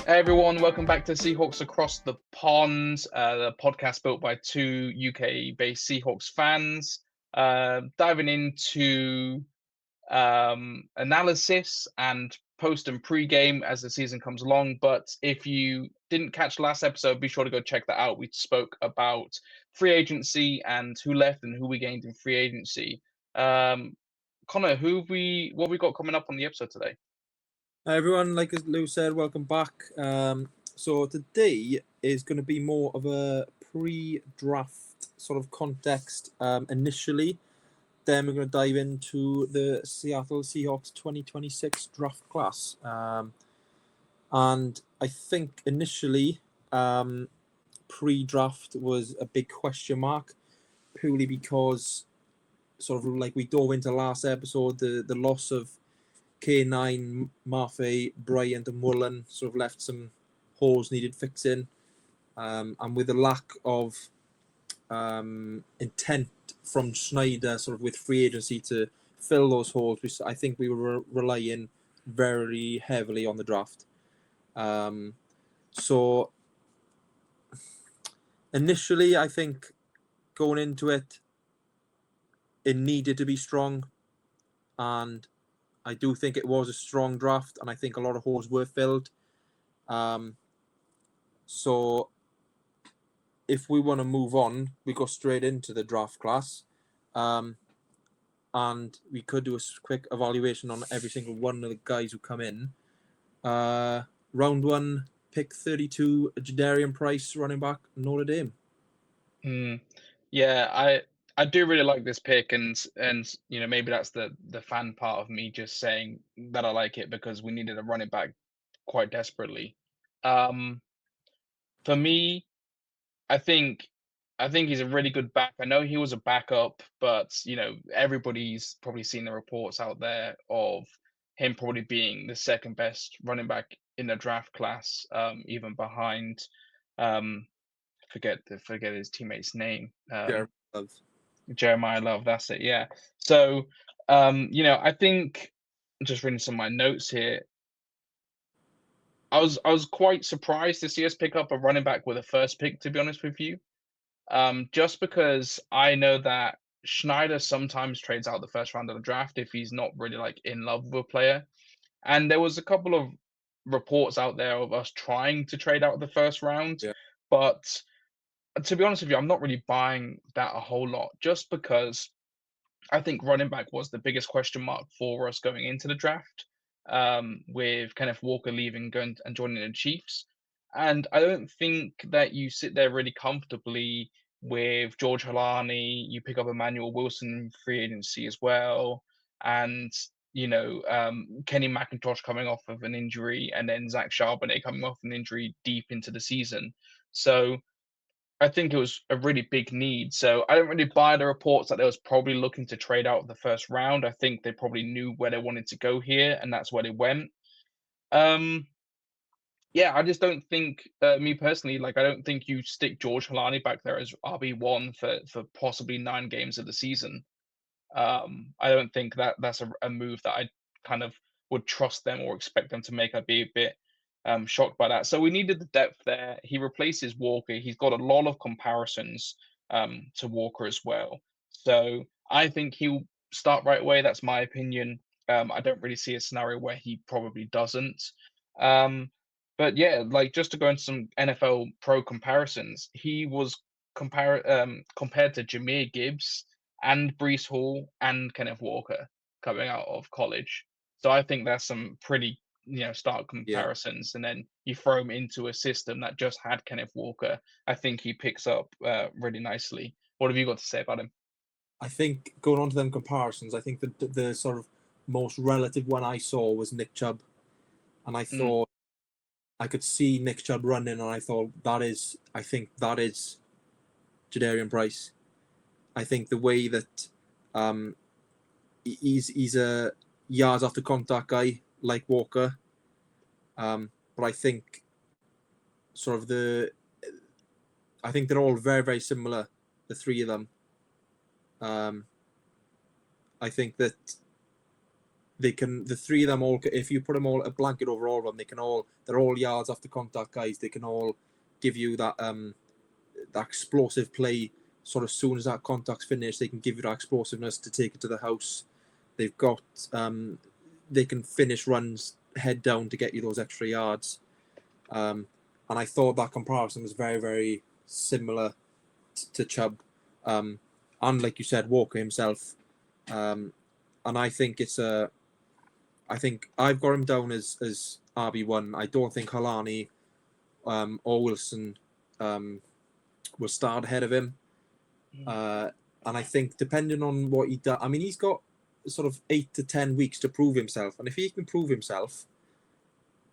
Hey everyone, welcome back to Seahawks Across the Pond, the podcast built by two UK-based Seahawks fans, diving into analysis and post and pre-game as the season comes along. But if you didn't catch last episode, be sure to go check that out. We spoke about free agency and who left and who we gained in free agency. Connor, what have we got coming up on the episode today? Hi everyone, like as Lou said, welcome back. So today is going to be more of a pre-draft sort of context initially. Then we're going to dive into the Seattle Seahawks 2026 draft class. And I think initially pre-draft was a big question mark, purely because sort of like we dove into last episode, the loss of K9, Maffei, Bryant and Mullen sort of left some holes needed fixing. And with the lack of intent from Schneider sort of with free agency to fill those holes, I think we were relying very heavily on the draft. So initially, I think going into it, it needed to be strong. And I do think it was a strong draft, and I think a lot of holes were filled. So if we want to move on, we go straight into the draft class. And we could do a quick evaluation on every single one of the guys who come in. Round 1, pick 32, Jadarian Price, running back, Notre Dame. Yeah, I do really like this pick, and maybe that's the fan part of me just saying that I like it because we needed a running back quite desperately. Um, for me, I think I think he's a really good back. I know he was a backup, but everybody's probably seen the reports out there of him probably being the second best running back in the draft class, even behind um, forget his teammate's name. Jeremiah Love, that's it, yeah. So, I think just reading some of my notes here, I was quite surprised to see us pick up a running back with a first pick, to be honest with you. Just because I know that Schneider sometimes trades out the first round of the draft if he's not really like in love with a player. And there was a couple of reports out there of us trying to trade out the first round, Yeah. but to be honest with you, I'm not really buying that a whole lot just because I think running back was the biggest question mark for us going into the draft, with Kenneth Walker leaving, going and joining the Chiefs. And I don't think that you sit there really comfortably with George Halani. You pick up Emmanuel Wilson in free agency as well, and Kenny McIntosh coming off of an injury, and then Zach Charbonnet coming off an injury deep into the season. So I think it was a really big need. So I don't really buy the reports that they was probably looking to trade out of the first round. I think they probably knew where they wanted to go here, and that's where they went. Um, yeah, I just don't think, me personally, like I don't think you stick George Halani back there as RB1 for possibly 9 games of the season. I don't think that that's a move that I kind of would trust them or expect them to make. I'd be a bit shocked by that. So we needed the depth there. He replaces Walker. He's got a lot of comparisons to Walker as well. So I think he'll start right away. That's my opinion. I don't really see a scenario where he probably doesn't. Um, but yeah, like just to go into some NFL pro comparisons, he was compared to Jameer Gibbs and Brees Hall and Kenneth Walker coming out of college. So I think there's some pretty, stark Yeah. comparisons. And then you throw him into a system that just had Kenneth Walker. I think he picks up really nicely. What have you got to say about him? I think going on to them comparisons, I think the sort of most relative one I saw was Nick Chubb. And I Mm, thought I could see Nick Chubb running, and I thought I think that is Jadarian Price. I think the way that um, he's a yards after contact guy like Walker, but I think sort of I think they're all very very similar, the three of them. I think that the three of them all, if you put them all a blanket over all of them, they're all yards after contact guys. They can all give you that that explosive play. Sort of soon as that contact's finished, they can give you that explosiveness to take it to the house. They've got they can finish runs head down to get you those extra yards. And I thought that comparison was very, very similar to Chubb. And like you said, Walker himself. And I think I think I've got him down as RB1. I don't think Halani or Wilson will start ahead of him. And I think depending on what he does, I mean, he's got sort of 8 to 10 weeks to prove himself. And if he can prove himself,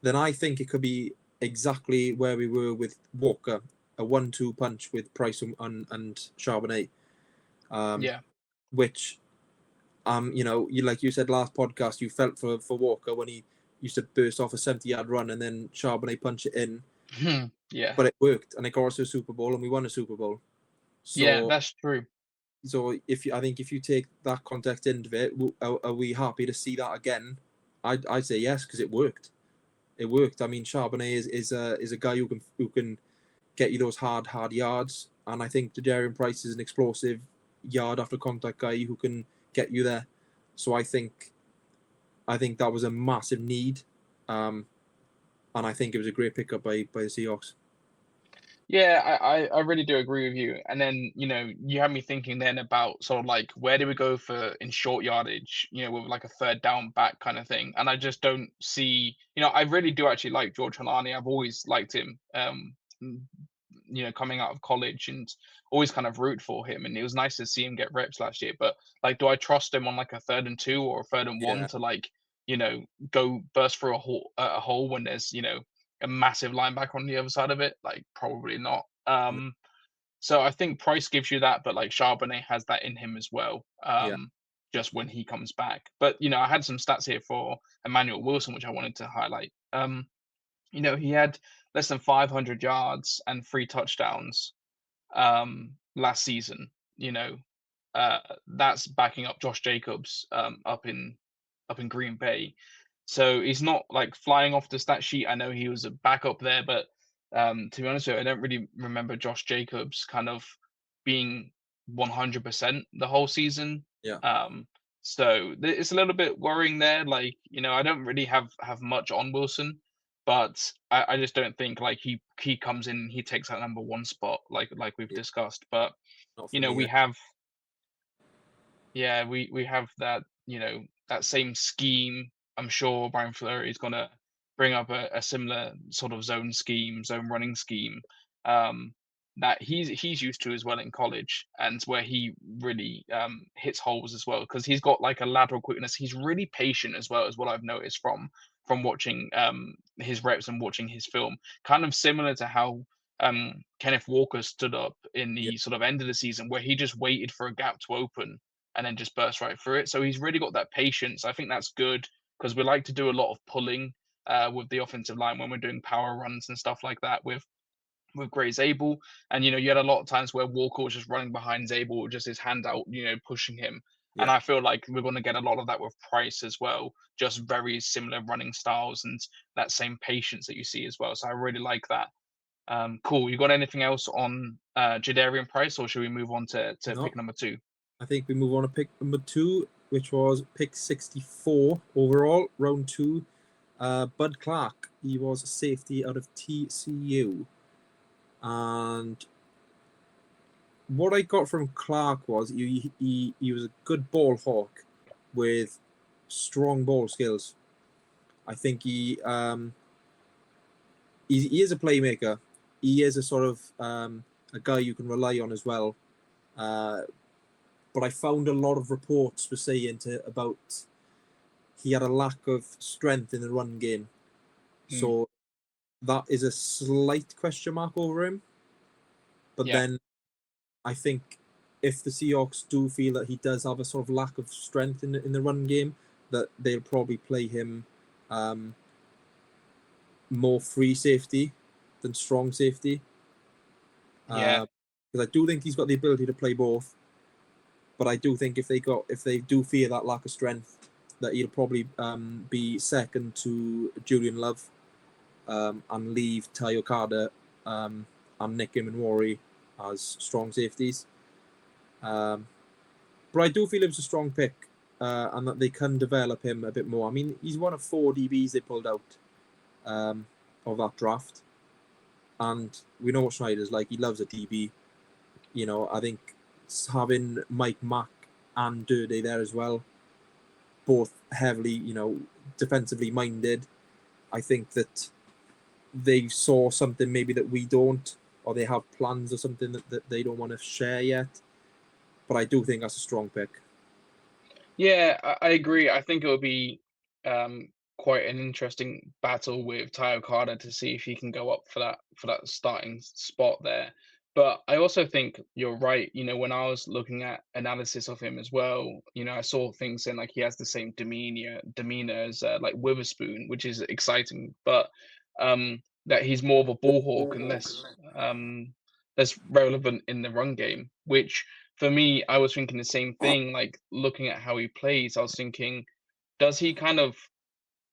then I think it could be exactly where we were with Walker, a 1-2 punch with Price and Charbonnet. Which, you know, like you said last podcast, you felt for Walker when he used to burst off a 70-yard run and then Charbonnet punch it in. Yeah. But it worked, and it got us to a Super Bowl, and we won a Super Bowl. So, yeah, that's true. So I think if you take that context into it, are we happy to see that again? I'd say yes, because it worked. It worked. I mean, Charbonnet is a guy who can get you those hard yards, and I think Jadarian Price is an explosive yard after contact guy who can get you there. So I think that was a massive need, and I think it was a great pickup by the Seahawks. Yeah, I really do agree with you. And then, you know, you had me thinking then about sort of like where do we go for in short yardage, you know, with like a third down back kind of thing. And I just don't see, you know, I really do actually like George Halani. I've always liked him. You know, coming out of college and always kind of root for him. And it was nice to see him get reps last year. But like, do I trust him on like a 3rd and 2 or a 3rd and 1 Yeah. to like, you know, go burst through a hole when there's, you know, a massive linebacker on the other side of it? Like, probably not. So I think Price gives you that, but like Charbonnet has that in him as well. Yeah. Just when he comes back. But you know, I had some stats here for Emmanuel Wilson, which I wanted to highlight. You know, he had less than 500 yards and 3 touchdowns last season. You know, that's backing up Josh Jacobs up in Green Bay. So he's not like flying off the stat sheet. I know he was a backup there, but to be honest with you, I don't really remember Josh Jacobs kind of being 100% the whole season. Yeah. So it's a little bit worrying there. Like, you know, I don't really have much on Wilson, but I just don't think like he comes in, he takes that number 1 spot like we've Yeah. discussed. But Not you for know, me. we have yeah, we have that, you know, that same scheme. I'm sure Brian Fleury is gonna bring up a similar sort of zone running scheme, that he's used to as well in college, and where he really hits holes as well because he's got like a lateral quickness. He's really patient as well, as what I've noticed from watching his reps and watching his film. Kind of similar to how Kenneth Walker stood up in Yeah. the sort of end of the season, where he just waited for a gap to open and then just burst right through it. So he's really got that patience. I think that's good because we like to do a lot of pulling with the offensive line when we're doing power runs and stuff like that with Gray Zabel. And you know, you had a lot of times where Walker was just running behind Zabel with just his hand out, you know, pushing him. And Yeah. I feel like we're going to get a lot of that with Price as well. Just very similar running styles and that same patience that you see as well. So I really like that. Cool. You got anything else on Jadarian Price, or should we move on to No, pick number 2? I think we move on to pick number 2, which was pick 64 overall, round 2. Bud Clark. He was a safety out of TCU. And what I got from Clark was he was a good ball hawk with strong ball skills. I think he is a playmaker. He is a sort of a guy you can rely on as well. But I found a lot of reports were saying about he had a lack of strength in the run game. So that is a slight question mark over him. But then I think if the Seahawks do feel that he does have a sort of lack of strength in the run game, that they'll probably play him more free safety than strong safety. Because I do think he's got the ability to play both. But I do think if they do fear that lack of strength, that he'll probably be second to Julian Love and leave Ty Okada and Nick Imanwari as strong safeties. But I do feel it was a strong pick, and that they can develop him a bit more. I mean, he's one of 4 DBs they pulled out of that draft, and we know what Schneider's like. He loves a DB. I think having Mike Mack and Durde there as well, both heavily, defensively minded. I think that they saw something maybe that we don't, or they have plans or something that they don't want to share yet. But I do think that's a strong pick. Yeah, I agree. I think it will be quite an interesting battle with Ty Okada to see if he can go up for that starting spot there. But I also think you're right. When I was looking at analysis of him as well, I saw things saying like he has the same demeanor as like Witherspoon, which is exciting. But that he's more of a ball hawk and less relevant in the run game, which for me, I was thinking the same thing, like, looking at how he plays, I was thinking, does he kind of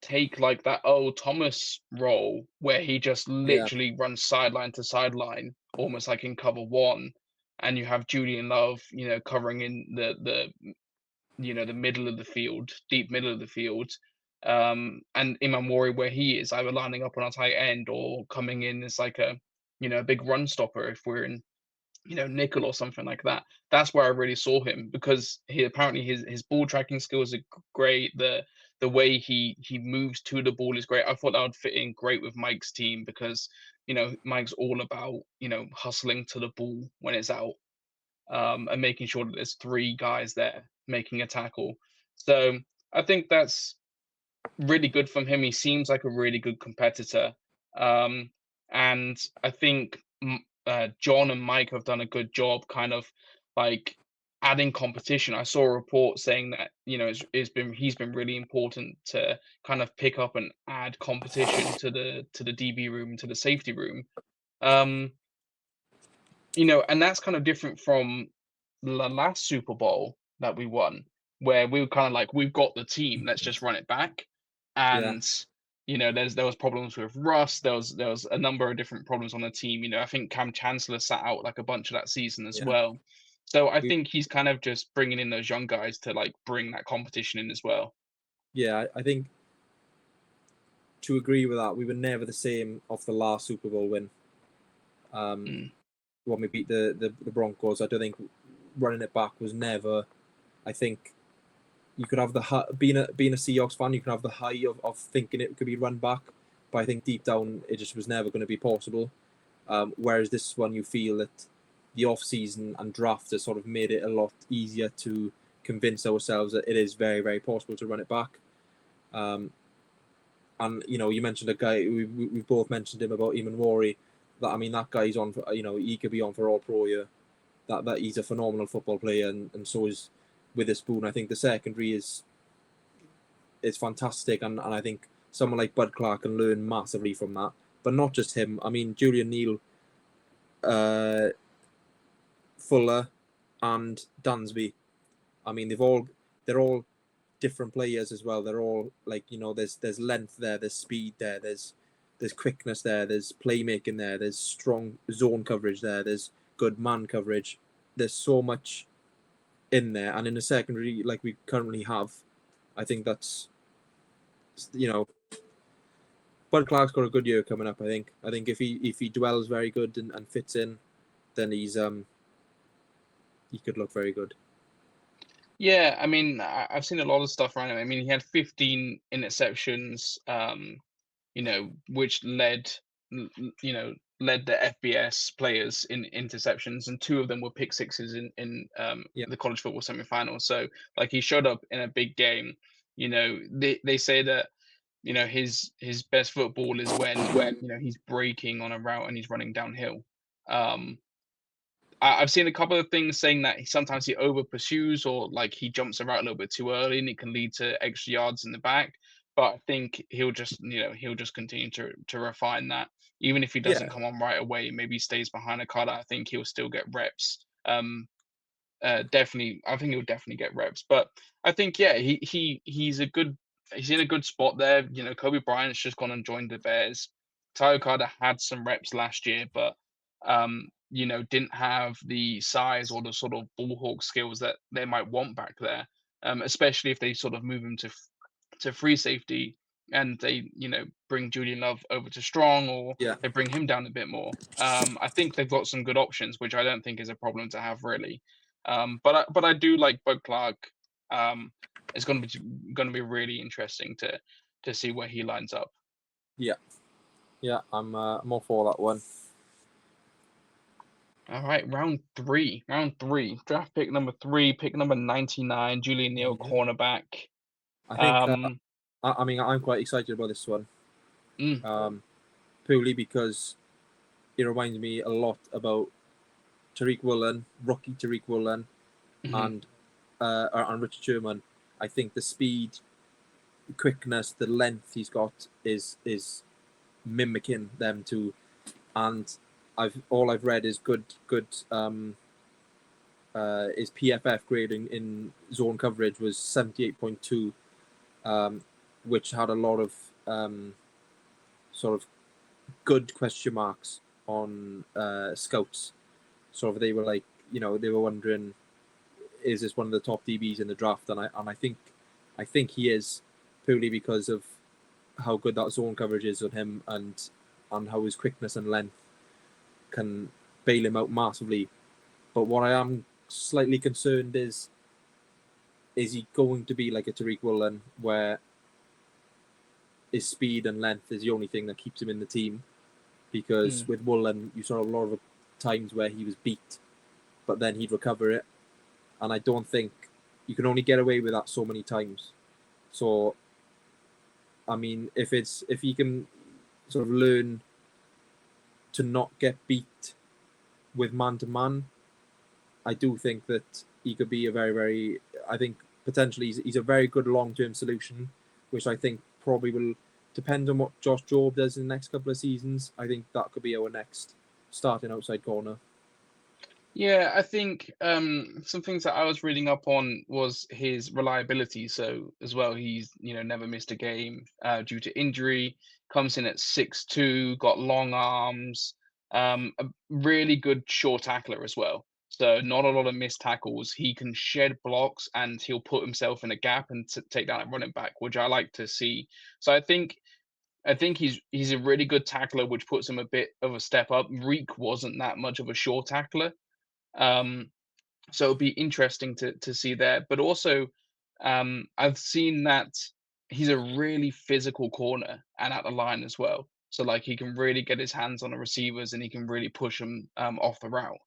take, like, that old Thomas role where he just Yeah, literally runs sideline to sideline, almost like in cover 1, and you have Julian Love, covering in the middle of the field, deep middle of the field, and Imam Wari where he is, either lining up on a tight end or coming in as like a big run stopper if we're in nickel or something like that. That's where I really saw him because he apparently his ball tracking skills are great. The way he moves to the ball is great. I thought that would fit in great with Mike's team because Mike's all about hustling to the ball when it's out, and making sure that there's 3 guys there making a tackle. So I think that's really good from him. He seems like a really good competitor. Um, and I think John and Mike have done a good job kind of like adding competition. I saw a report saying that, he's been really important to kind of pick up and add competition to the DB room, to the safety room. Um, and that's kind of different from the last Super Bowl that we won, where we were kind of like, we've got the team, let's just run it back. yeah, And there was problems with Russ. There was a number of different problems on the team. I think Cam Chancellor sat out like a bunch of that season as yeah, well. So I we, think he's kind of just bringing in those young guys to like bring that competition in as well. yeah. I think to agree with that, we were never the same off the last Super Bowl win. Mm. When we beat the Broncos, I don't think running it back was never. I think you could have being a Seahawks fan, you can have the high of thinking it could be run back, but I think deep down it just was never going to be possible. Whereas this one, you feel that the off season and draft has sort of made it a lot easier to convince ourselves that it is very very possible to run it back. Um, and you mentioned a guy we both mentioned him about Eamon Wari. That I mean that guy's on for he could be on for all pro year. That he's a phenomenal football player, and so is Witherspoon. I think the secondary is fantastic, and I think someone like Bud Clark can learn massively from that. But not just him. I mean, Julian Neal, uh, Fuller, and Dansby. I mean, they're all different players as well. They're all like there's length there, there's speed there, there's quickness there, there's playmaking there, there's strong zone coverage there, there's good man coverage. There's so much in there, and in a secondary like we currently have, I think that's you know Bud Clark's got a good year coming up. I think if he dwells very good and fits in, then he could look very good. Yeah, I mean, I've seen a lot of stuff around him. I mean, he had 15 interceptions, which led the FBS players in interceptions, and 2 of them were pick sixes in Yeah, the college football semifinals. So, like, he showed up in a big game. They say that his best football is when he's breaking on a route and he's running downhill. Um, I've seen a couple of things saying that sometimes he over pursues or like he jumps around a little bit too early and it can lead to extra yards in the back. But I think he'll just continue to refine that. Even if he doesn't yeah, come on right away, maybe he stays behind a cutter. I think he'll still get reps. definitely, I think he'll definitely get reps. But I think, yeah, he's in a good spot there. You know, Kobe Bryant's just gone and joined the Bears. Tyler Carter had some reps last year, but you know, didn't have the size or the sort of ball hawk skills that they might want back there. Especially if they sort of move him to free safety and they, you know, bring Julian Love over to strong, or Yeah, they bring him down a bit more. I think they've got some good options, which I don't think is a problem to have really. But I do like Bud Clark. Um, it's going to be really interesting to see where he lines up. yeah, yeah. I'm all for that one. All right, round three, draft pick number three, pick number 99, Julian Neal, Yeah. cornerback. I think Um, I mean I'm quite excited about this one. mm, Um, Purely because it reminds me a lot about Tariq Woolen, rookie Tariq Woolen, mhm, and Richard Sherman. I think the speed, quickness, the length he's got is mimicking them too. And I've read is good his PFF grading in zone coverage was 78.2, um, which had a lot of sort of good question marks on scouts. So they were like, they were wondering, is this one of the top DBs in the draft? And I think he is, purely because of how good that zone coverage is on him, and how his quickness and length can bail him out massively. But what I am slightly concerned is he going to be like a Tariq Woolen, where his speed and length is the only thing that keeps him in the team? Because mm. with Woolen, you saw a lot of times where he was beat, but then he'd recover it. And I don't think you can only get away with that so many times. So, I mean, if he can sort of learn to not get beat with man to man, I do think that he could be a very, very. I think potentially he's a very good long term solution, which I think probably will depend on what Josh Jobe does in the next couple of seasons. I think that could be our next starting outside corner. Yeah, I think some things that I was reading up on was his reliability. So as well, he's, you know, never missed a game due to injury. Comes in at 6'2", got long arms, a really good short tackler as well. So not a lot of missed tackles. He can shed blocks and he'll put himself in a gap and take down a running back, which I like to see. So I think he's a really good tackler, which puts him a bit of a step up. Reek wasn't that much of a short tackler. Um, so it'll be interesting to see there. But also, I've seen that he's a really physical corner and at the line as well. So like he can really get his hands on the receivers and he can really push them off the route.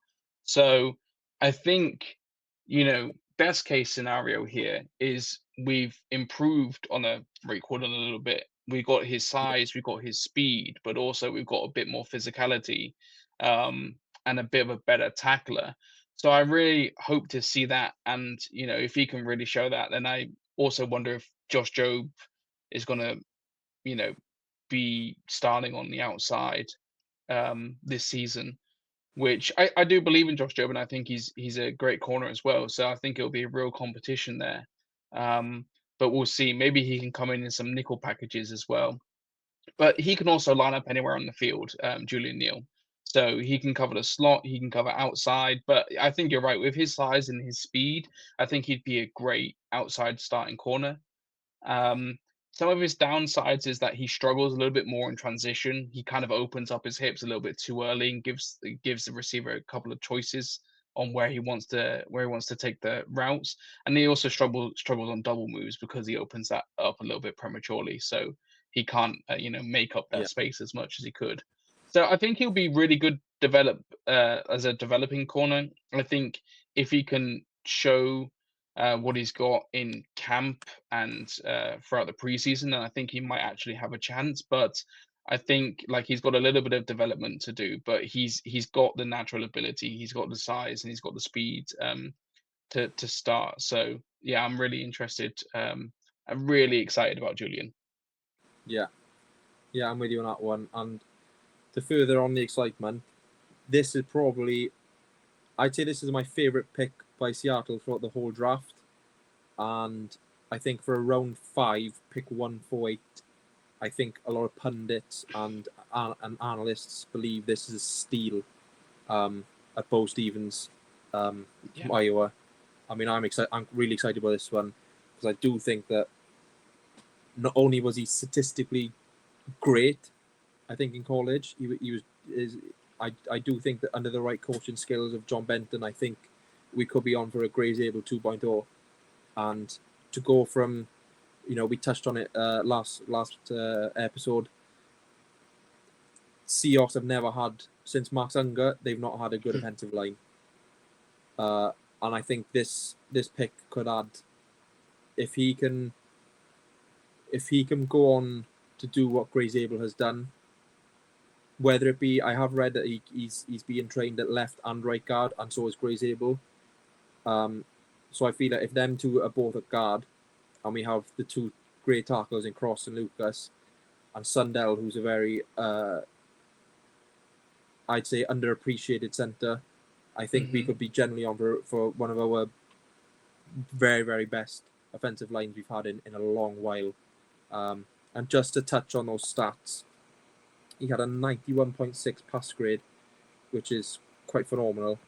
So I think, you know, best case scenario here is we've improved on a Record a little bit. We got his Yeah, size, we got his speed, but also we've got a bit more physicality, um, and a bit of a better tackler. So I really hope to see that, and you know, if he can really show that, then I also wonder if Josh Jobe is going to, you know, be starting on the outside this season, which I do believe in Josh Jobe, and I think he's a great corner as well. So I think it'll be a real competition there. Um, but we'll see. Maybe he can come in some nickel packages as well. But he can also line up anywhere on the field, Julian Neal. So he can cover the slot, he can cover outside. But I think you're right. With his size and his speed, I think he'd be a great outside starting corner. Um, some of his downsides is that he struggles a little bit more in transition. He kind of opens up his hips a little bit too early and gives the receiver a couple of choices on where he wants to take the routes. And he also struggles on double moves because he opens that up a little bit prematurely. So he can't you know, make up that yeah, space as much as he could. So I think he'll be really good as a developing corner. I think if he can show what he's got in camp and throughout the preseason, and I think he might actually have a chance. But I think like he's got a little bit of development to do, but he's got the natural ability, he's got the size, and he's got the speed to start. So yeah, I'm really interested. I'm really excited about Julian. yeah, yeah. I'm with you on that one. And to further on the excitement, this is probably, I'd say this is my favorite pick by Seattle throughout the whole draft, and I think for a round 5, pick 148, I think a lot of pundits and analysts believe this is a steal at Bo Stevens from Yeah. Iowa. I mean, I'm excited. I'm really excited about this one because I do think that not only was he statistically great, I think in college he was. I do think that under the right coaching skills of John Benton, I think we could be on for a Gray's Able 2.0, and to go from, we touched on it last episode. Seahawks have never had, since Max Unger, they've not had a good offensive line, and I think this pick could add, if he can go on to do what Gray's Able has done. Whether it be, I have read that he's being trained at left and right guard, and so is Gray's Able. So I feel that if them two are both at guard, and we have the two great tackles in Cross and Lucas, and Sundell, who's a very, I'd say, underappreciated centre, I think we could be generally on for one of our very, very best offensive lines we've had in a long while. And just to touch on those stats, he had a 91.6 pass grade, which is quite phenomenal.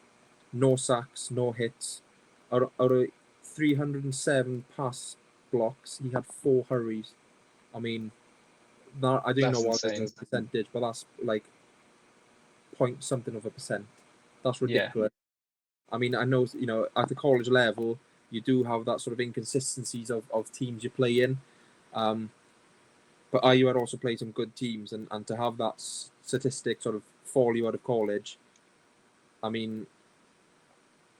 No sacks, no hits. Out of 307 pass blocks, he had 4 hurries. I mean, that, I don't know what is the percentage, but that's like point something of a percent. That's ridiculous. Yeah. I mean, I know, at the college level, you do have that sort of inconsistencies of teams you play in. But IU had also played some good teams, and to have that statistic sort of fall you out of college, I mean,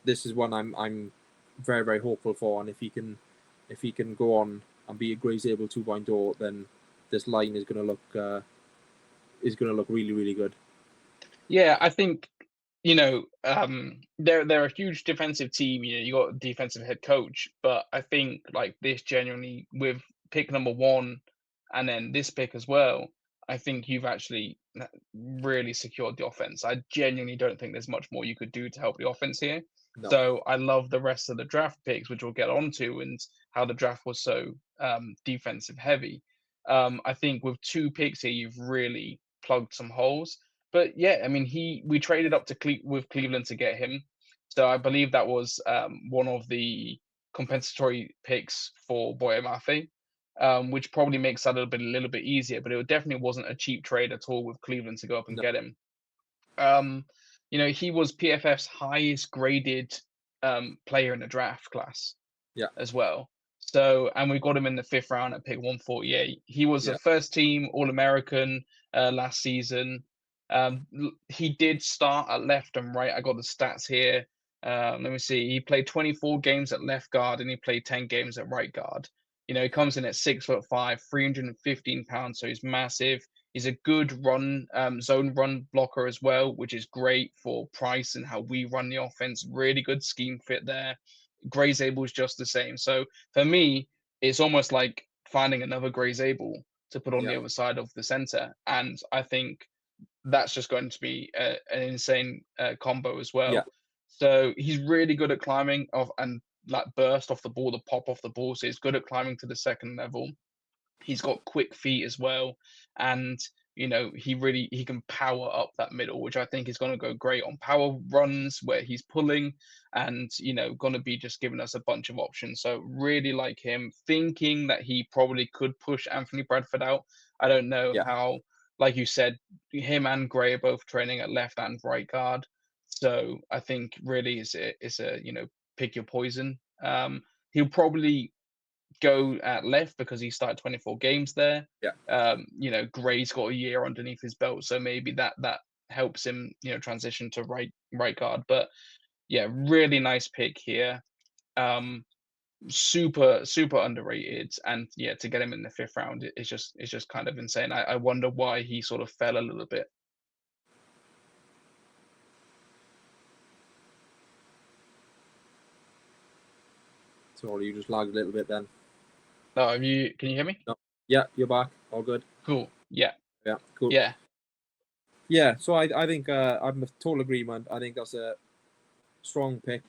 this is one I'm very, very hopeful for. And if he can go on and be a Gray's Able 2.0, then this line is going to look really, really good. Yeah, I think they're a huge defensive team. You got a defensive head coach, but I think like this genuinely with pick number 1 and then this pick as well, I think you've actually really secured the offense. I genuinely don't think there's much more you could do to help the offense here. No. So I love the rest of the draft picks, which we'll get onto, and how the draft was so defensive heavy. I think with 2 picks here, you've really plugged some holes. But yeah, I mean, we traded up to with Cleveland to get him, so I believe that was one of the compensatory picks for Boye Mafe, which probably makes that a little bit easier. But it definitely wasn't a cheap trade at all with Cleveland to go up and get him. He was PFF's highest graded player in the draft class, as well. So, and we got him in the 5th round at pick 148. He was a first team All-American last season. He did start at left and right. I got the stats here. Let me see. He played 24 games at left guard and he played 10 games at right guard. He comes in at 6'5", 315 pounds, so he's massive. He's a good zone run blocker as well, which is great for Price and how we run the offense. Really good scheme fit there. Gray's Able is just the same. So for me, it's almost like finding another Gray's Able to put on the other side of the center. And I think that's just going to be an insane combo as well. So he's really good at climbing and like burst off the ball, the pop off the ball. So he's good at climbing to the second level. He's got quick feet as well. And he can power up that middle, which I think is going to go great on power runs where he's pulling and, going to be just giving us a bunch of options. So really like him, thinking that he probably could push Anthony Bradford out. I don't know how, like you said, him and Gray are both training at left and right guard. So I think really it's a pick your poison. He'll probably go at left because he started 24 games there. Gray's got a year underneath his belt, so maybe that helps him, transition to right guard. But yeah, really nice pick here. Super underrated, and yeah, to get him in the 5th round it's just kind of insane. I wonder why he sort of fell a little bit. Sorry, you just lagged a little bit then. Oh, can you hear me? No. Yeah, you're back. All good. Cool. Yeah. Cool. Yeah. So I think I'm in total agreement. I think that's a strong pick.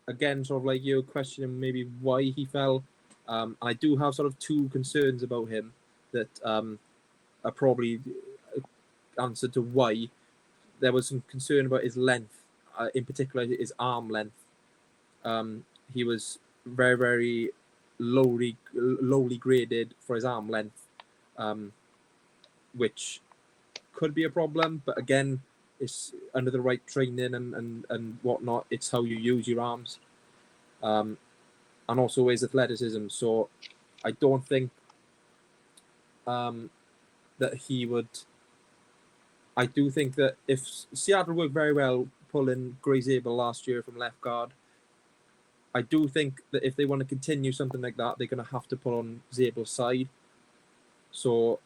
again, sort of like you questioning maybe why he fell. I do have sort of two concerns about him that are probably answer to why. There was some concern about his length, in particular his arm length. He was very, very lowly graded for his arm length, which could be a problem. But again, it's under the right training and whatnot. It's how you use your arms, and also his athleticism. So I don't think that he would. I do think that if Seattle worked very well pulling Gray Zabel last year from left guard, I do think that if they want to continue something like that, they're going to have to pull on Zabel's side. So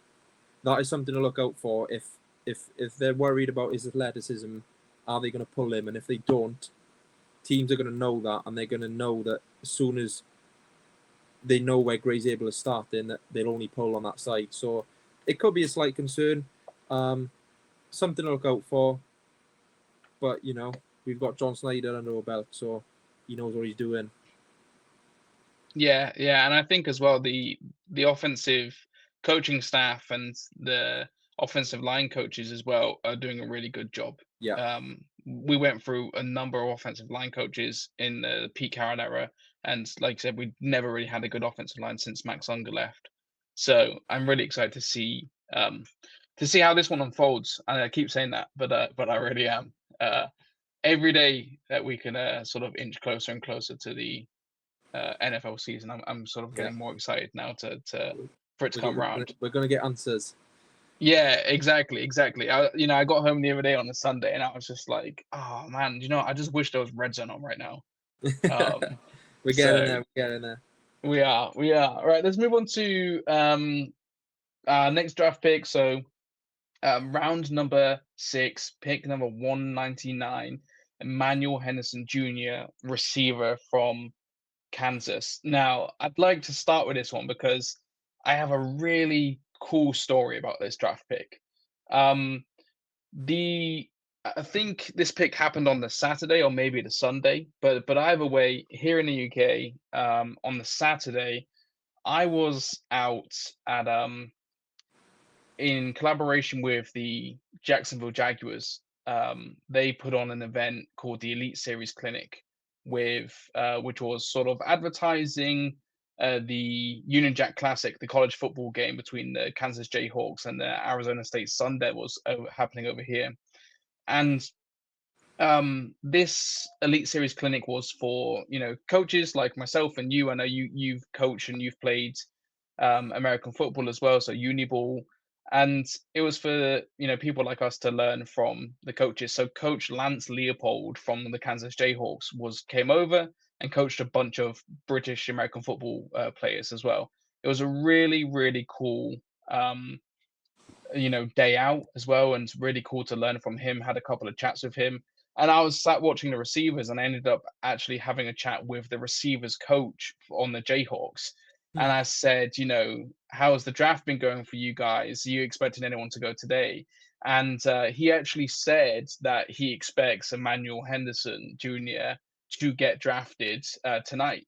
that is something to look out for. If they're worried about his athleticism, are they going to pull him? And if they don't, teams are going to know that, and they're going to know that as soon as they know where Gray Zabel is starting, that they'll only pull on that side. So it could be a slight concern. Something to look out for. But, we've got John Snyder under our belt, so he knows what he's doing. Yeah, and I think as well the offensive coaching staff and the offensive line coaches as well are doing a really good job. Yeah. We went through a number of offensive line coaches in the Pete Carroll era, and like I said, we never really had a good offensive line since Max Unger left. So I'm really excited to see how this one unfolds. And I keep saying that, but I really am. Every day that we can sort of inch closer and closer to the NFL season, I'm sort of getting more excited now for it to come around. We're going to get answers. Yeah, exactly. I got home the other day on a Sunday and I was just like, oh man, I just wish there was red zone on right now. We're getting there. We are. All right, let's move on to next draft pick. So round number 6, pick number 199, Emmanuel Henderson Jr., receiver from Kansas. Now, I'd like to start with this one because I have a really cool story about this draft pick. The I think this pick happened on the Saturday or maybe the Sunday, but either way, here in the UK, on the Saturday, I was out at in collaboration with the Jacksonville Jaguars. They put on an event called the Elite Series Clinic, which was sort of advertising the Union Jack Classic, the college football game between the Kansas Jayhawks and the Arizona State Sun Devils happening over here. And this Elite Series Clinic was for coaches like myself and you. I know you've coached and you've played American football as well, so uni ball. And it was for people like us to learn from the coaches. So Coach Lance Leopold from the Kansas Jayhawks came over and coached a bunch of British American football players as well. It was a really, really cool day out as well, and really cool to learn from him. Had a couple of chats with him, and I was sat watching the receivers, and I ended up actually having a chat with the receivers coach on the Jayhawks. And I said, how's the draft been going for you guys? Are you expecting anyone to go today? And he actually said that he expects Emmanuel Henderson Jr. to get drafted tonight.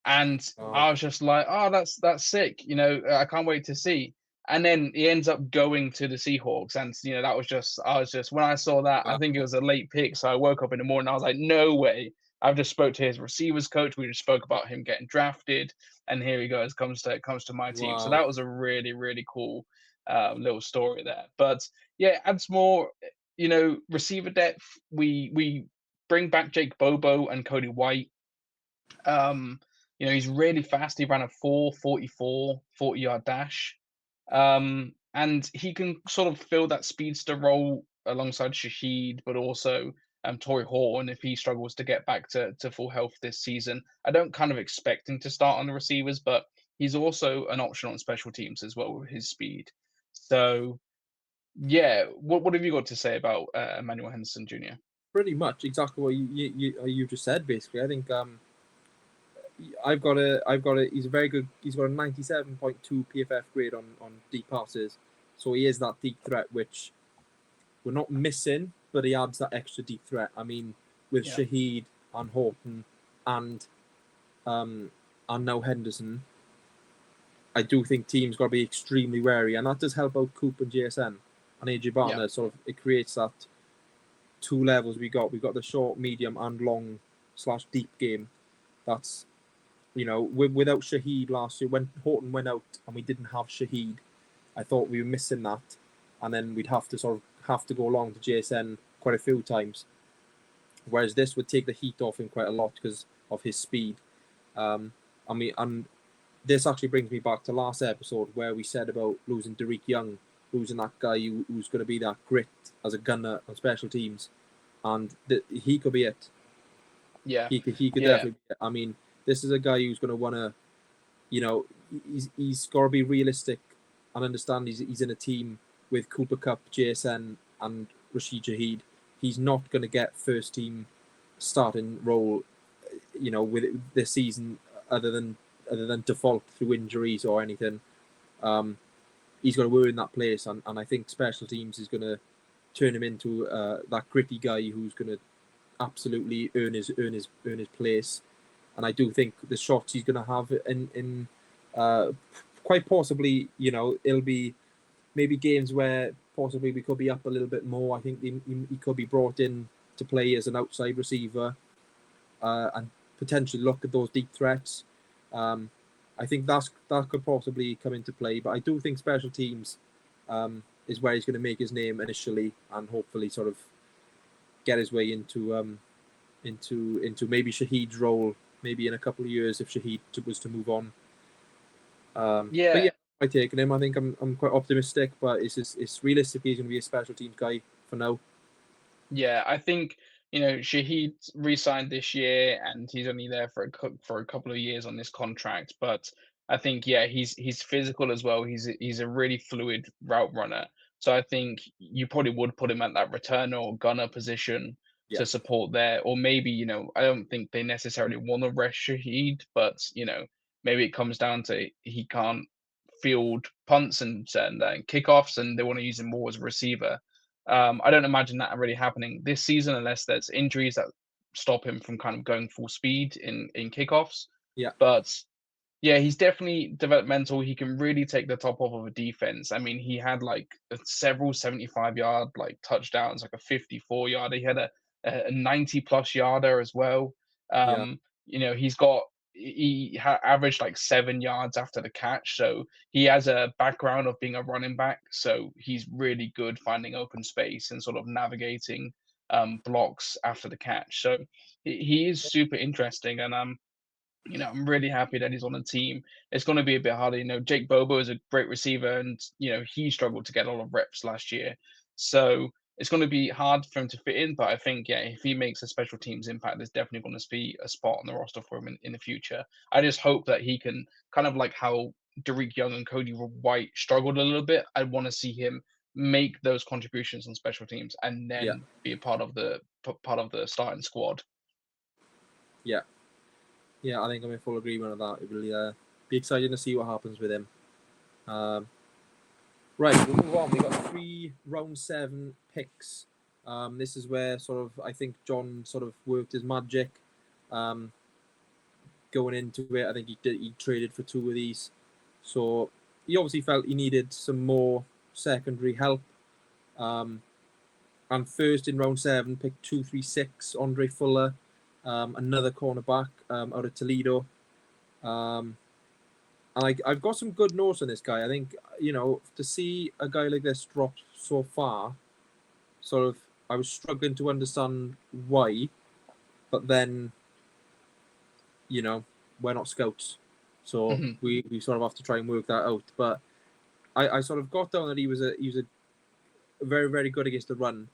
And I was just like, oh, that's sick. I can't wait to see. And then he ends up going to the Seahawks. And, I was just, when I saw that, I think it was a late pick. So I woke up in the morning, I was like, no way. I've just spoke to his receivers coach. We just spoke about him getting drafted. And here he goes, comes to my team. Wow. So that was a really, really cool little story there. But yeah, adds more, receiver depth. We bring back Jake Bobo and Cody White. He's really fast. He ran a 4:44 40-yard dash. And he can sort of fill that speedster role alongside Shaheed, but also Torrey Horton if he struggles to get back to full health this season. I don't kind of expect him to start on the receivers, but he's also an option on special teams as well with his speed. So, yeah, what have you got to say about Emmanuel Henderson Jr.? Pretty much exactly what you just said. Basically, I think I've got a. He's very good. He's got a 97.2 PFF grade on deep passes, so he is that deep threat which we're not missing, but he adds that extra deep threat. I mean, with Shaheed and Horton, and now Henderson, I do think teams got to be extremely wary, and that does help out Coop and JSN and AJ Barner. Yeah. Sort of, it creates that two levels we got. We've got the short, medium, and long / deep game. That's, without Shaheed last year, when Horton went out and we didn't have Shaheed, I thought we were missing that, and then we'd have to go along to JSN quite a few times. Whereas this would take the heat off him quite a lot because of his speed. And this actually brings me back to last episode where we said about losing Derek Young, losing that guy who's going to be that grit as a gunner on special teams, and he could be it. Yeah. He could definitely. I mean, this is a guy who's going to want to, he's got to be realistic and understand he's in a team with Cooper Cup, JSN, and Rashid Shaheed. He's not going to get first team starting role, with this season other than default through injuries or anything. He's going to earn that place, and I think special teams is going to turn him into that gritty guy who's going to absolutely earn his place. And I do think the shots he's going to have in quite possibly, it'll be maybe games where possibly we could be up a little bit more. I think he could be brought in to play as an outside receiver and potentially look at those deep threats. I think that could possibly come into play. But I do think special teams is where he's going to make his name initially, and hopefully sort of get his way into maybe Shaheed's role, maybe in a couple of years if Shaheed was to move on. But yeah, by taking him, I think I'm quite optimistic. But it's realistically he's going to be a special teams guy for now. Yeah, I think Shaheed re-signed this year, and he's only there for a couple of years on this contract. But I think he's physical as well. He's a really fluid route runner. So I think you probably would put him at that returner or gunner position Yeah. to support there, or maybe I don't think they necessarily want to rest Shaheed, but maybe it comes down to he can't field punts and kickoffs, and they want to use him more as a receiver. I don't imagine that really happening this season unless there's injuries that stop him from kind of going full speed in kickoffs. Yeah. But yeah, he's definitely developmental. He can really take the top off of a defense. I mean, he had like several 75-yard like touchdowns, like a 54-yarder. He had a 90+ yarder as well. He averaged like 7 yards after the catch. So he has a background of being a running back. So he's really good finding open space and sort of navigating blocks after the catch. So he is super interesting. And I'm really happy that he's on the team. It's going to be a bit harder. Jake Bobo is a great receiver, and he struggled to get a lot of reps last year. So it's going to be hard for him to fit in. But I think if he makes a special teams impact, there's definitely going to be a spot on the roster for him in the future. I just hope that he can kind of like how Derek Young and Cody White struggled a little bit. I want to see him make those contributions on special teams and then be a part of the starting squad. Yeah. Yeah, I think I'm in full agreement on that. It will be exciting to see what happens with him. Right, we'll move on. We've got 3 round 7 picks. This is where sort of I think John sort of worked his magic. Going into it, I think he traded for 2 of these. So he obviously felt he needed some more secondary help. And first in round 7, pick 236, Andre Fuller. Another cornerback out of Toledo. And I've got some good notes on this guy. I think, to see a guy like this drop so far, sort of, I was struggling to understand why, but then, we're not scouts. So we sort of have to try and work that out. But I sort of got down that he was a very, very good against the run,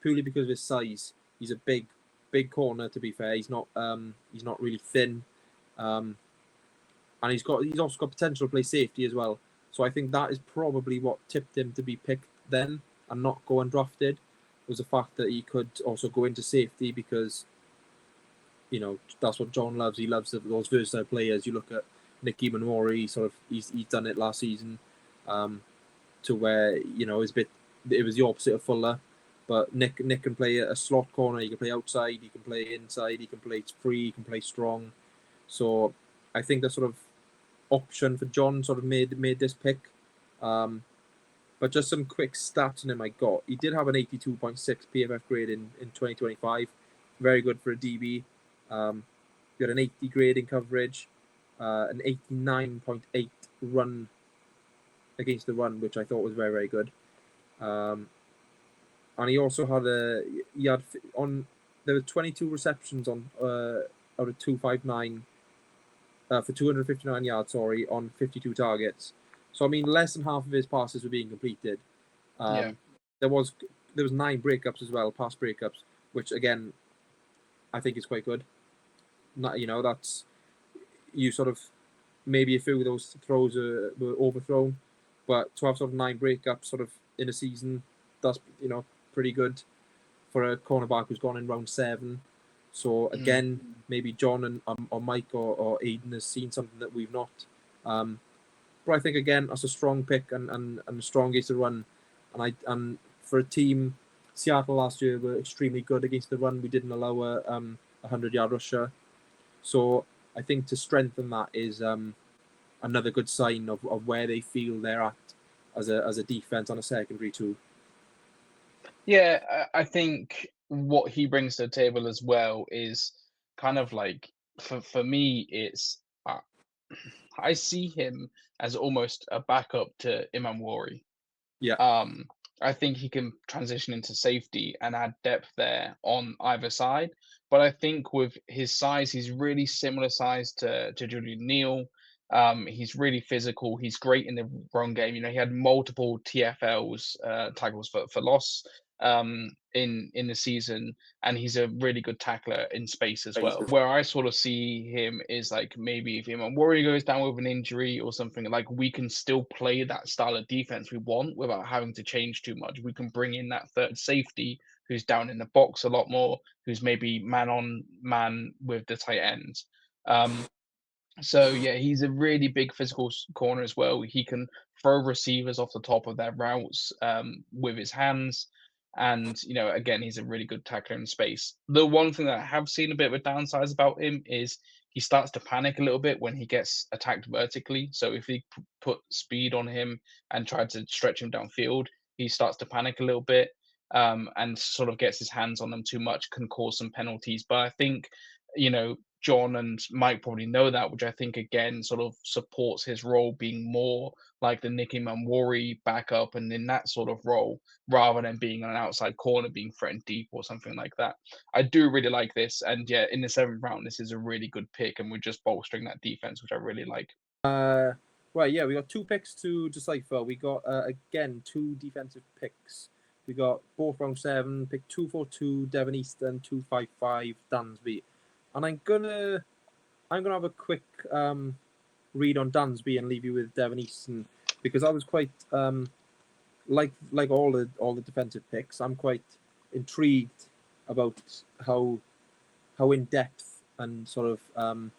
purely because of his size. He's a big corner, to be fair. He's not really thin, and he's also got potential to play safety as well. So I think that is probably what tipped him to be picked then and not go undrafted, was the fact that he could also go into safety because that's what John loves. He loves those versatile players. You look at Nicky Manwari, he's done it last season, to where it was the opposite of Fuller. But Nick can play a slot corner. He can play outside. He can play inside. He can play free. He can play strong. So I think the sort of option for John sort of made this pick. But just some quick stats on him I got. He did have an 82.6 PFF grade in 2025. Very good for a DB. He had an 80 grade in coverage, an 89.8 run against the run, which I thought was very, very good. And he also had there were 22 receptions on out of 259 for 259 yards, on 52 targets. So I mean, less than half of his passes were being completed. There was 9 breakups as well, pass breakups, which again, I think is quite good. That's you sort of maybe a few of those throws were overthrown, but to have sort of 9 breakups sort of in a season, that's pretty good for a cornerback who's gone in round 7. So again, maybe John and or Mike or Aiden has seen something that we've not. But I think again that's a strong pick and a strong against the run, and for a team, Seattle last year were extremely good against the run. We didn't allow a 100-yard rusher, so I think to strengthen that is another good sign of where they feel they're at as a defense on a secondary too. Yeah, I think what he brings to the table as well is kind of like for me, it's I see him as almost a backup to Imam. Yeah. I think he can transition into safety and add depth there on either side. But I think with his size, he's really similar size to Julian Neal. He's really physical. He's great in the run game. He had multiple TFLs, tackles for loss, in the season, and he's a really good tackler in space as well. Where I sort of see him is like maybe if Imam goes down with an injury or something, like we can still play that style of defense we want without having to change too much. We can bring in that third safety who's down in the box a lot more, who's maybe man on man with the tight ends. So yeah, he's a really big physical corner as well. He can throw receivers off the top of their routes with his hands, and again, he's a really good tackler in space. The one thing that I have seen a bit of a downside about him is he starts to panic a little bit when he gets attacked vertically. So if he put speed on him and try to stretch him downfield, he starts to panic a little bit and sort of gets his hands on them too much, can cause some penalties. But I think John and Mike probably know that, which I think again sort of supports his role being more like the Nicky Manwari backup and in that sort of role, rather than being an outside corner being threatened deep or something like that. I do really like this, and yeah, in the 7th round, this is a really good pick, and we're just bolstering that defense, which I really like. Right, yeah, we got 2 picks to decipher. We got again 2 defensive picks. We got both round 7, pick 242, Devon Easton, 255, Dansby. And I'm gonna have a quick read on Dansby and leave you with Devon Easton, because I was quite like all the defensive picks. I'm quite intrigued about how in depth and sort of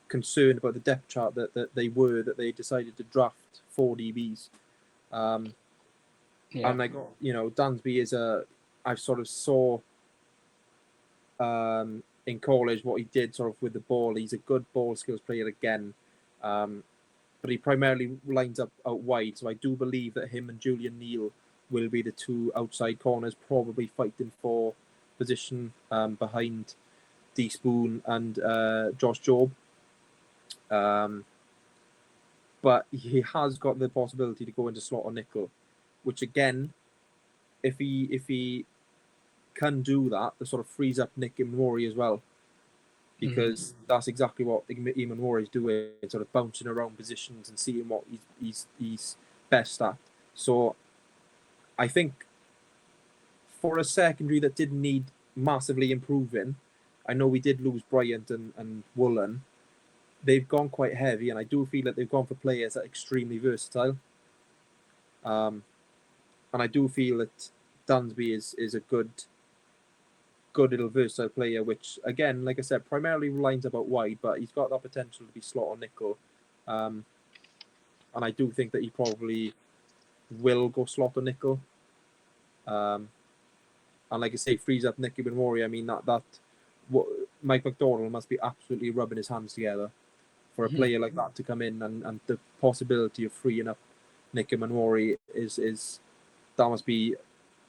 concerned about the depth chart that they decided to draft 4 DBs. And I got Dansby is I sort of saw in college what he did sort of with the ball. He's a good ball skills player again, but he primarily lines up out wide. So I do believe that him and Julian Neal will be the 2 outside corners, probably fighting for position behind D Spoon and Josh Jobe. But he has got the possibility to go into slot or nickel, which again, if he can do that, that sort of frees up Nick Imori as well, because that's exactly what Imori is doing, sort of bouncing around positions and seeing what he's best at. So I think for a secondary that didn't need massively improving, I know we did lose Bryant and Woolen. They've gone quite heavy, and I do feel that they've gone for players that are extremely versatile. And I do feel that Dansby is a good little versatile player, which again, like I said, primarily lines about wide, but he's got that potential to be slot or nickel. And I do think that he probably will go slot or nickel. and like I say, frees up Nicky Benwari. I mean that what Mike McDonald must be absolutely rubbing his hands together for a Mhm. player like that to come in, and the possibility of freeing up Nicky Benwari is that must be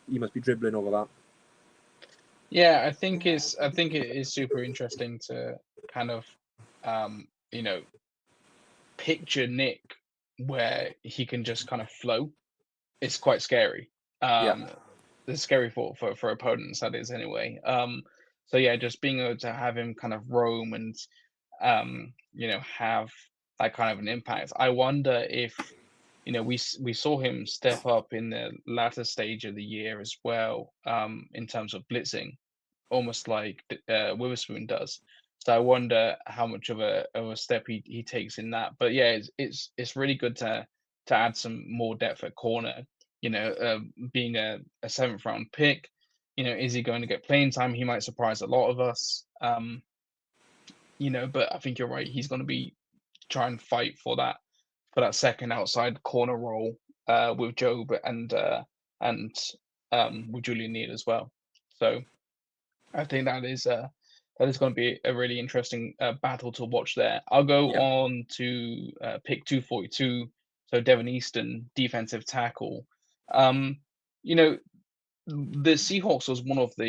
he must be dribbling over that. Yeah, I think it is super interesting to kind of you know, picture Nick where he can just kind of flow. It's quite scary. Yeah, Um, it's scary for opponents, that is anyway. So yeah, just being able to have him kind of roam and have that kind of an impact. I wonder if we saw him step up in the latter stage of the year as well, in terms of blitzing, almost like Witherspoon does. So I wonder how much of a step he takes in that. But yeah, it's really good to add some more depth at corner. Being a seventh round pick, is he going to get playing time? He might surprise a lot of us. But I think you're right. He's going to be try and fight for that second outside corner role with Job and with Julian Neal as well. So I think that is going to be a really interesting battle to watch there. I'll go yeah, on to pick 242. So Devon Easton, defensive tackle. Um, you know, the Seahawks was one of the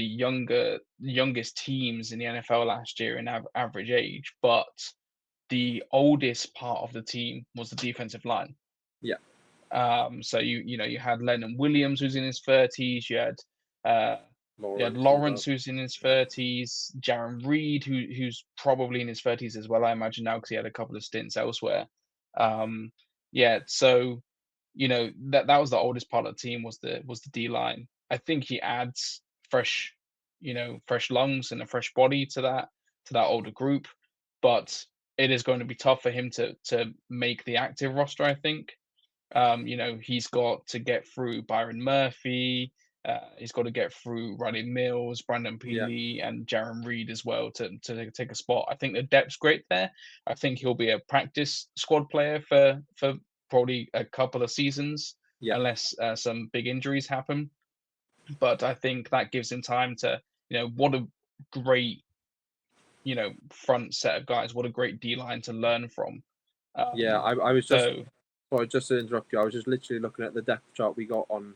youngest teams in the NFL last year in average age, but the oldest part of the team was the defensive line. yeah. So you had Lennon Williams who's in his 30s, uh you had Lawrence as well. Lawrence who's in his 30s, Jaron Reed who's probably in his 30s as well, I imagine now because he had a couple of stints elsewhere. Um yeah, so that was the oldest part of the team was the D line. I think he adds fresh, fresh lungs and a fresh body to that older group, but it is going to be tough for him to make the active roster, I think. He's got to get through Byron Murphy. He's got to get through Riley Mills, Brandon Yeah, Peely, and Jaron Reed as well to take a spot. I think the depth's great there. I think he'll be a practice squad player for probably a couple of seasons, yeah, unless some big injuries happen. But I think that gives him time to, what a great, front set of guys. What a great D line to learn from. yeah. I was just So sorry, just to interrupt you. I was just literally looking at the depth chart we got on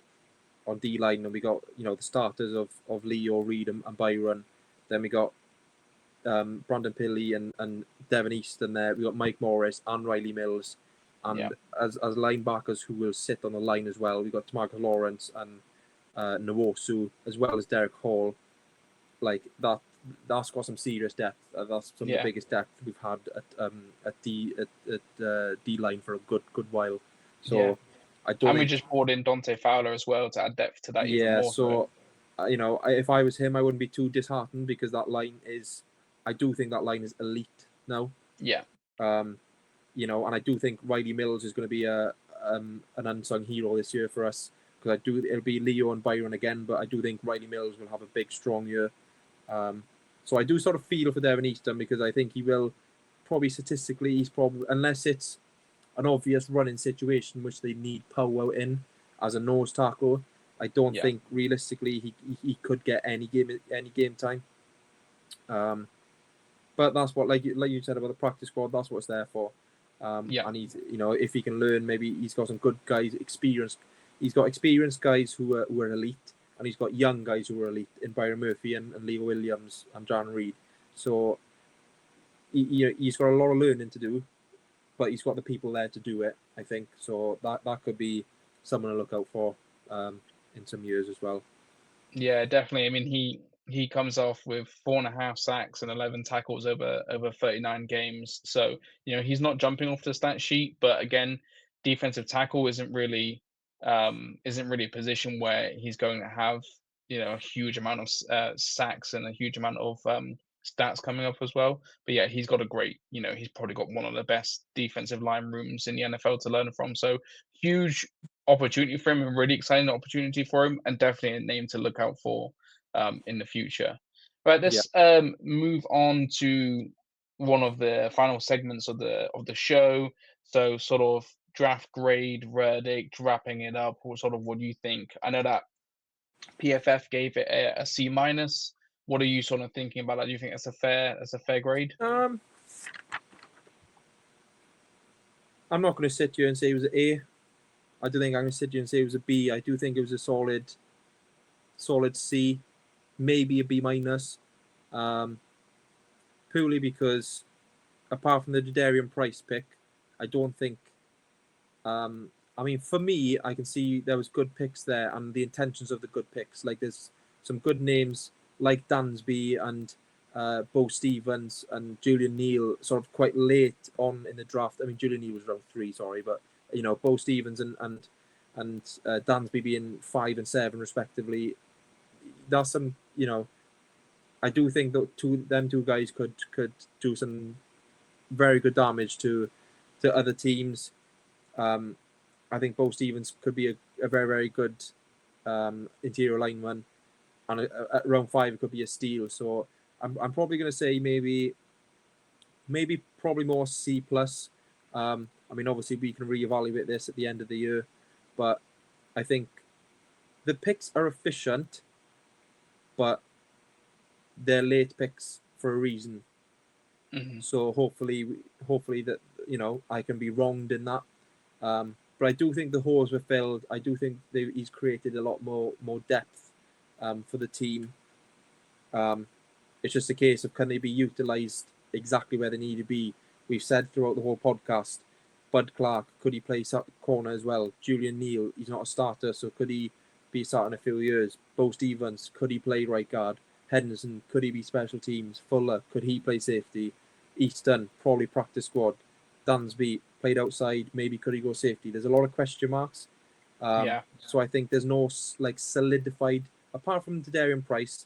D line, and we got the starters of Leo, Reed, and Byron. Then we got Brandon Pilley and Devon Easton there. We got Mike Morris and Riley Mills, yeah, and as linebackers who will sit on the line as well. We got Tamarcus Lawrence and Nwosu, as well as Derek Hall. Like that's got some serious depth. That's some of the yeah. biggest depth we've had at D line for a good while. Yeah, So I don't and we think just brought in Dante Fowler as well to add depth to that even yeah. more so. So if I was him, I wouldn't be too disheartened because that line is. I do think that line is elite now. Yeah, Um, and I do think Riley Mills is going to be an unsung hero this year for us because I do it'll be Leo and Byron again, but I do think Riley Mills will have a big strong year. So I do sort of feel for Devon Easton because I think he will probably statistically he's probably unless it's an obvious running situation which they need power in as a nose tackle. I don't yeah, think realistically he could get any game time. Um, but that's what like you said about the practice squad. That's what it's there for. yeah, And he's if he can learn, maybe he's got some good guys, experienced. He's got experienced guys who are elite, and he's got young guys who are elite in Byron Murphy and Leo Williams and John Reed. So he's got a lot of learning to do, but he's got the people there to do it. I think so. That could be someone to look out for in some years as well. yeah, definitely. I mean, he comes off with 4.5 sacks and 11 tackles over 39 games. So he's not jumping off the stat sheet, but again, defensive tackle isn't really a position where he's going to have a huge amount of sacks and a huge amount of stats coming up as well. But yeah, he's got a great, he's probably got one of the best defensive line rooms in the NFL to learn from. So huge opportunity for him, a really exciting opportunity for him, and definitely a name to look out for in the future. Right, Yeah, let's move on to one of the final segments of the show. So, sort of draft grade verdict, wrapping it up, or sort of what do you think? I know that PFF gave it a C minus. What are you sort of thinking about that? Do you think that's a fair grade? I'm not going to sit here and say it was an A. I do think I'm going to sit here and say it was a B. I do think it was a solid C, maybe a B minus, purely because apart from the Jadarian Price pick, I don't think. I mean, for me, I can see there was good picks there, and the intentions of the good picks. Like there's some good names like Dansby and Bo Stevens and Julian Neal, sort of quite late on in the draft. I mean, Julian Neal was round 3, sorry, but Bo Stevens and Dansby being 5 and 7 respectively. That's some, I do think that them two guys could do some very good damage to other teams. I think Bo Stevens could be a very, very good interior lineman, and at round 5 it could be a steal. So I'm probably going to say maybe probably more C plus. I mean, obviously we can reevaluate this at the end of the year, but I think the picks are efficient, but they're late picks for a reason. Mm-hmm. So hopefully that I can be wronged in that. But I do think the holes were filled. I do think he's created a lot more depth for the team. It's just a case of can they be utilised exactly where they need to be. We've said throughout the whole podcast, Bud Clark, could he play corner as well? Julian Neal, he's not a starter, so could he be starting a few years? Bo Stevens, could he play right guard? Henderson, could he be special teams? Fuller, could he play safety? Easton, probably practice squad. Dansby, played outside, maybe could he go safety? There's a lot of question marks. Yeah. So I think there's no solidified, apart from Jadarian Price,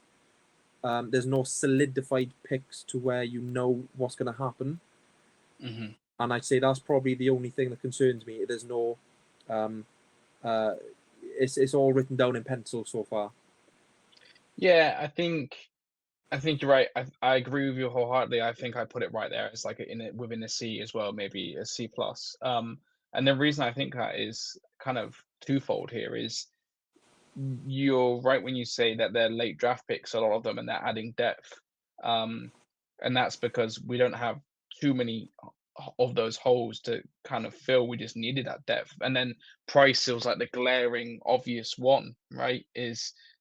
there's no solidified picks to where you know what's going to happen. Mm-hmm. And I'd say that's probably the only thing that concerns me. There's no, it's all written down in pencil so far. Yeah, I think you're right. I agree with you wholeheartedly. I think I put it right there. It's like within a C as well, maybe a C plus. And the reason I think that is kind of twofold here is you're right when you say that they're late draft picks, a lot of them, and they're adding depth. Um, and that's because we don't have too many of those holes to kind of fill. We just needed that depth. And then Price feels like the glaring obvious one, right?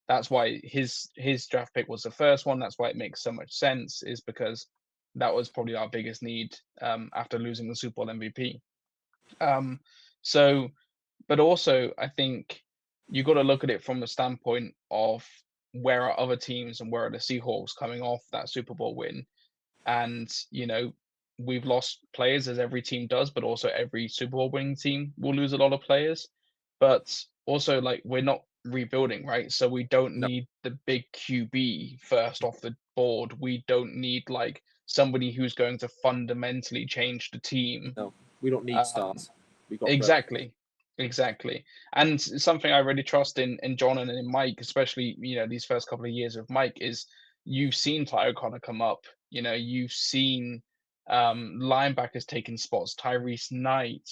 That's why his draft pick was the first one. That's why it makes so much sense, is because that was probably our biggest need after losing the Super Bowl MVP. Um, so but also, I think you got to look at it from the standpoint of where are other teams and where are the Seahawks coming off that Super Bowl win. And, we've lost players as every team does, but also every Super Bowl winning team will lose a lot of players. But also, like, we're not rebuilding, right? So we don't No, need the big QB first off the board. We don't need like somebody who's going to fundamentally change the team. no, we don't need Um, stars. We got bread. Exactly. Exactly. And something I really trust in John and in Mike, especially, these first couple of years of Mike, is you've seen Ty O'Connor come up. You've seen linebackers taking spots, Tyrese Knight,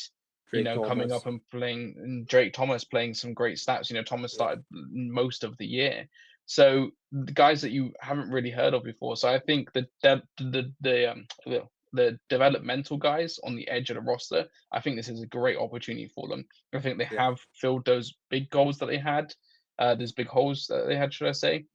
Drake coming Thomas. up and playing, and Drake Thomas playing some great snaps. Thomas Yeah, started most of the year. So the guys that you haven't really heard of before. So I think the developmental guys on the edge of the roster, I think this is a great opportunity for them. I think they yeah, have filled those big goals that they had, those big holes that they had, should I say?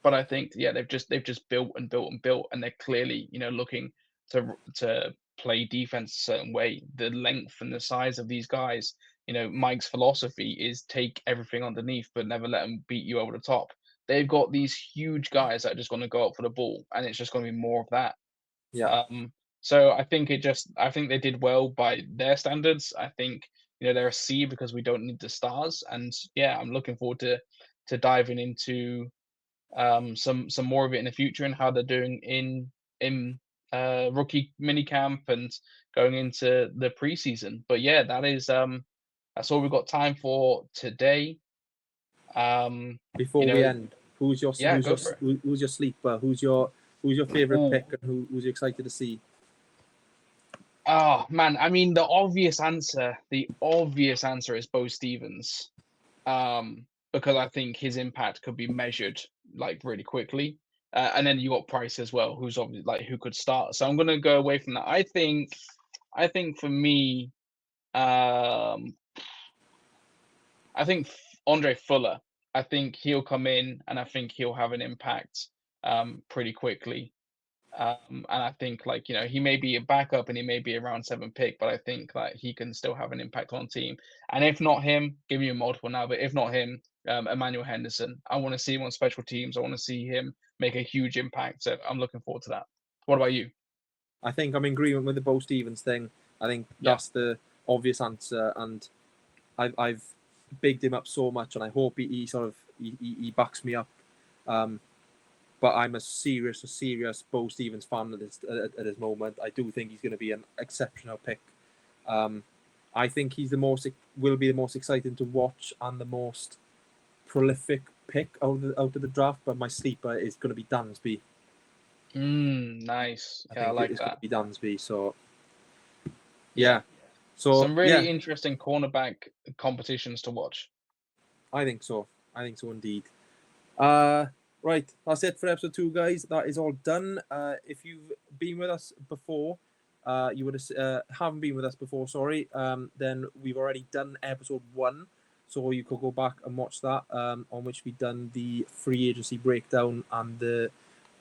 But I think, yeah, they've just built and built and built, and they're clearly, looking to play defense a certain way. The length and the size of these guys, Mike's philosophy is take everything underneath, but never let them beat you over the top. They've got these huge guys that are just going to go up for the ball, and it's just going to be more of that. yeah, Um, so I think they did well by their standards. I think, they're a C because we don't need the stars. And yeah, I'm looking forward to diving into some more of it in the future and how they're doing in rookie minicamp and going into the preseason. But yeah, that's all we've got time for today. Um, you Before we know, end, who's your yeah, go for it. who's your sleeper? Who's your favorite Oh, pick, and who's you excited to see? oh man, I mean the obvious answer is Bo Stevens. Um, because I think his impact could be measured like really quickly. And then you got Price as well, who's obviously like who could start. So I'm gonna go away from that. I think for me, um, I think Andre Fuller. I think he'll come in and I think he'll have an impact pretty quickly. And I think like, he may be a backup and he may be a round 7 pick, but I think that he can still have an impact on team. And if not him, give you multiple now, but if not him, Emmanuel Henderson. I want to see him on special teams. I want to see him make a huge impact. So I'm looking forward to that. What about you? I think I'm in agreement with the Bo Stevens thing. I think Yeah. that's the obvious answer, and I've bigged him up so much, and I hope he sort of he backs me up. But I'm a serious Bo Stevens fan at this moment. I do think he's going to be an exceptional pick. I think he's will be the most exciting to watch and the most prolific pick out of the draft. But my sleeper is going to be Dansby. Nice. I Yeah, I think like it's going to that. be Dansby. So Yeah. yeah, so Some really yeah, interesting cornerback competitions to watch. I think so. I think so indeed. Right, that's it for episode 2, guys. That is all done. If you've been with us before, you would haven't been with us before. Sorry. Then we've already done episode 1, so you could go back and watch that. On which we've done the free agency breakdown and the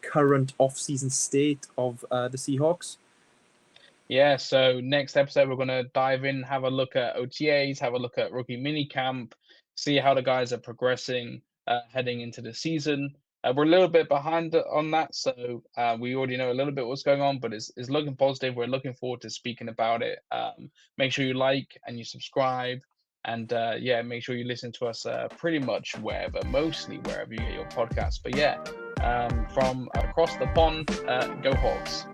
current off-season state of the Seahawks. Yeah, so next episode we're gonna dive in, have a look at OTAs, have a look at rookie minicamp, see how the guys are progressing heading into the season. We're a little bit behind on that, so we already know a little bit what's going on, but it's looking positive. We're looking forward to speaking about it. Make sure you like and you subscribe, and yeah, make sure you listen to us pretty much mostly wherever you get your podcasts. But yeah, from across the pond, go Hawks.